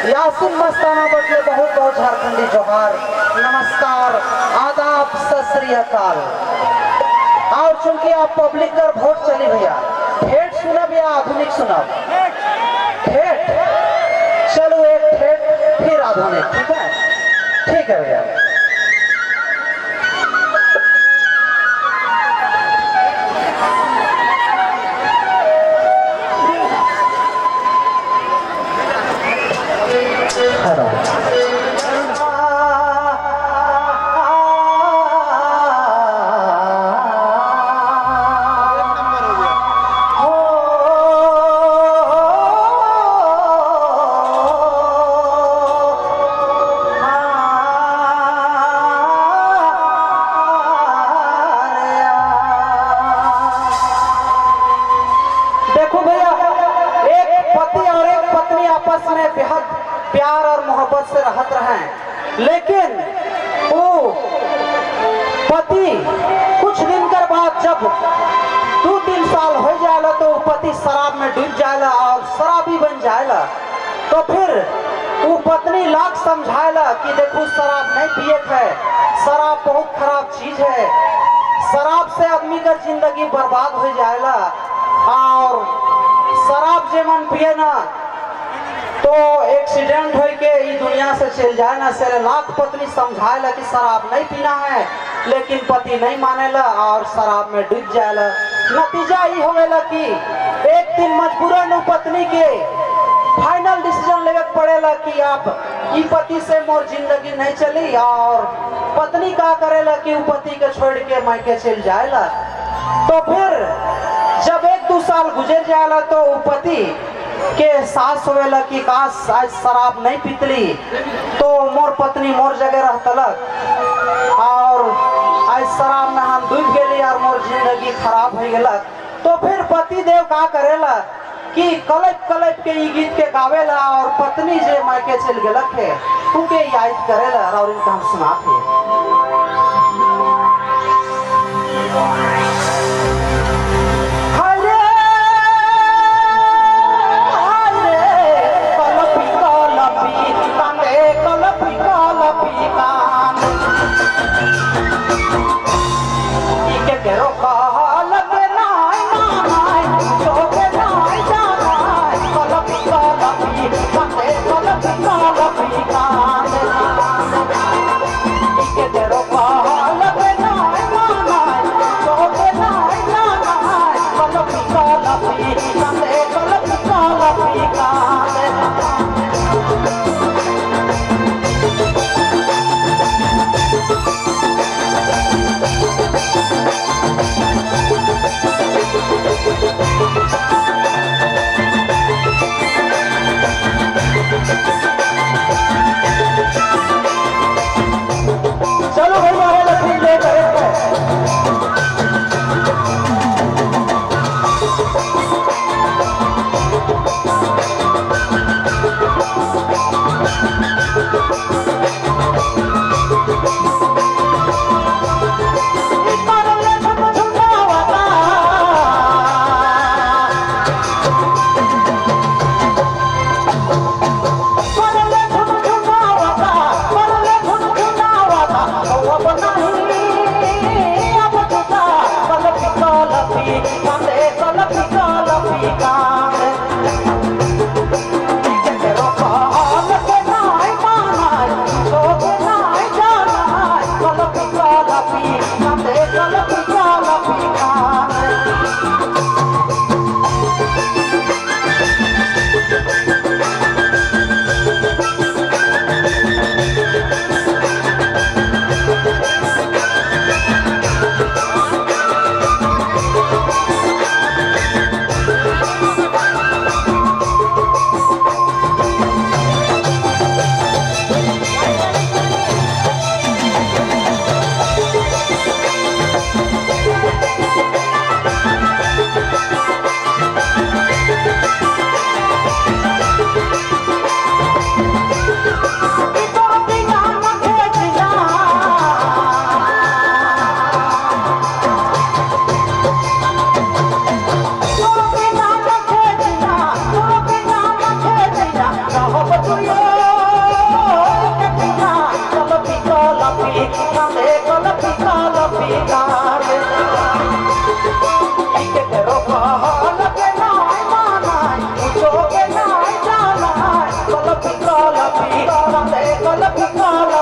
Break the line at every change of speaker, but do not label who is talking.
यासिन मस्ताना बदले बहुत बहुत झारखंडी जोहार, नमस्कार, आदाब, सत श्री अकाल। और चूंकि आप पब्लिक कर वोट चली भैया, ठेठ सुनब या आधुनिक सुनब? ठेठ। चलो एक ठेठ फिर आधुनिक, ठीक है? ठीक है भैया। प्यार और मोहब्बत से रहत रहे, लेकिन वो पति कुछ दिन कर बाद जब 2-3 साल हो जाएगा तो पति शराब में डूब जाएगा और शराबी बन जाएगा। तो फिर वो पत्नी लाख समझाएगा कि देखो शराब नहीं पिए है, शराब बहुत खराब चीज है, शराब से आदमी का जिंदगी बर्बाद हो जाएगा और शराब जे मन पिए ना तो एक्सीडेंट हो के ये दुनिया से चल जाए ना। से लाख पत्नी समझाएला कि शराब नहीं पीना है, लेकिन पति नहीं मानेला और शराब में डूब जाएला। नतीजा ये होवेला कि एक दिन मजबूरन पत्नी के फाइनल डिसीजन लेवे पड़ेला कि आप ये पति से मोर जिंदगी नहीं चली, और पत्नी का करेला कि वो पति के छोड़ के मायके चल जाएला। तो फिर जब 1-2 साल गुजर जाएला तो वो पति के एहसास होवेला कि काश आज शराब नहीं पीतली तो मोर पत्नी मोर जगह रहतलक, और आज शराब में हम डूब गए और मोर जिंदगी खराब हो गलक। तो फिर पति देव का करेला कि कलप कलप के ये गीत के गावेला और पत्नी जे मायके चल गलक है उनके याद करेला और इनका हम सुनाते। कलपी कलपी कलपी